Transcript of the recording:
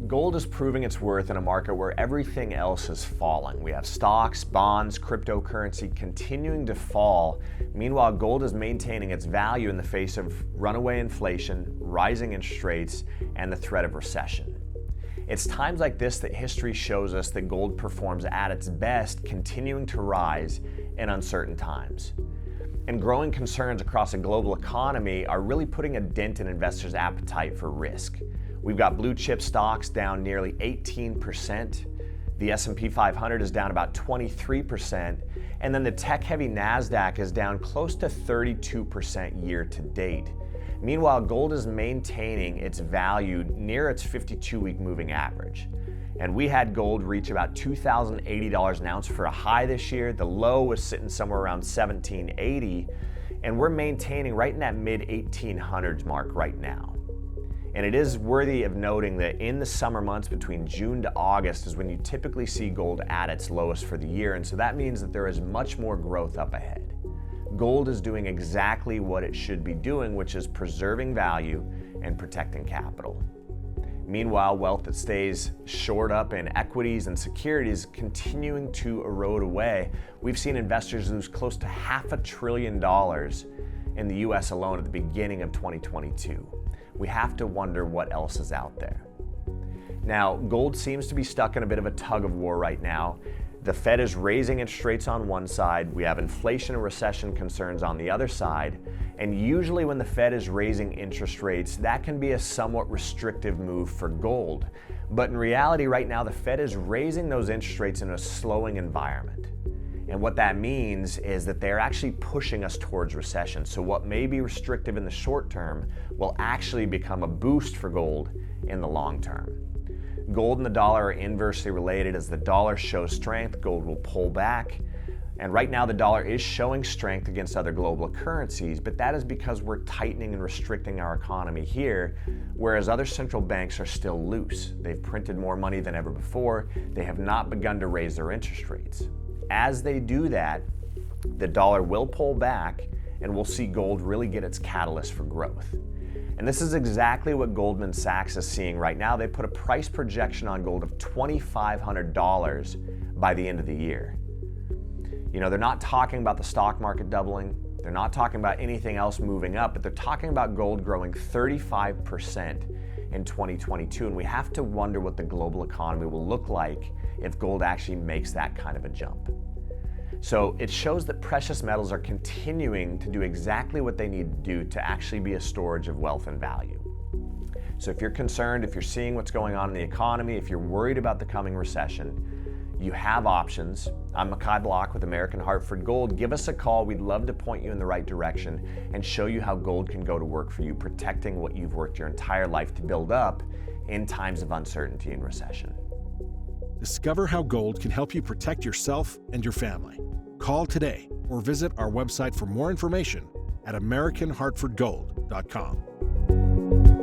Gold is proving its worth in a market where everything else is falling. We have stocks, bonds, cryptocurrency continuing to fall. Meanwhile, gold is maintaining its value in the face of runaway inflation, rising interest rates, and the threat of recession. It's times like this that history shows us that gold performs at its best, continuing to rise in uncertain times. And growing concerns across a global economy are really putting a dent in investors' appetite for risk. We've got blue chip stocks down nearly 18%. The S&P 500 is down about 23%. And then the tech-heavy Nasdaq is down close to 32% year to date. Meanwhile, gold is maintaining its value near its 52-week moving average. And we had gold reach about $2,080 an ounce for a high this year. The low was sitting somewhere around $1,780. And we're maintaining right in that mid-1800s mark right now. And it is worthy of noting that in the summer months between June to August is when you typically see gold at its lowest for the year, and so that means that there is much more growth up ahead. Gold is doing exactly what it should be doing, which is preserving value and protecting capital. Meanwhile, wealth that stays shored up in equities and securities continuing to erode away. We've seen investors lose close to $500 billion in the US alone at the beginning of 2022. We have to wonder what else is out there. Now, gold seems to be stuck in a bit of a tug of war right now. The Fed is raising interest rates on one side, we have inflation and recession concerns on the other side, and usually when the Fed is raising interest rates, that can be a somewhat restrictive move for gold. But in reality right now, the Fed is raising those interest rates in a slowing environment. And what that means is that they're actually pushing us towards recession. So what may be restrictive in the short term will actually become a boost for gold in the long term. Gold and the dollar are inversely related. As the dollar shows strength, gold will pull back. And right now the dollar is showing strength against other global currencies, but that is because we're tightening and restricting our economy here, whereas other central banks are still loose. They've printed more money than ever before. They have not begun to raise their interest rates. As they do that, the dollar will pull back and we'll see gold really get its catalyst for growth. And this is exactly what Goldman Sachs is seeing right now. They put a price projection on gold of $2,500 by the end of the year. You know, they're not talking about the stock market doubling. They're not talking about anything else moving up, but they're talking about gold growing 35% in 2022. And we have to wonder what the global economy will look like if gold actually makes that kind of a jump. So it shows that precious metals are continuing to do exactly what they need to do to actually be a storage of wealth and value. So if you're concerned, if you're seeing what's going on in the economy, if you're worried about the coming recession, you have options. I'm Makai Block with American Hartford Gold. Give us a call. We'd love to point you in the right direction and show you how gold can go to work for you, protecting what you've worked your entire life to build up in times of uncertainty and recession. Discover how gold can help you protect yourself and your family. Call today or visit our website for more information at AmericanHartfordGold.com.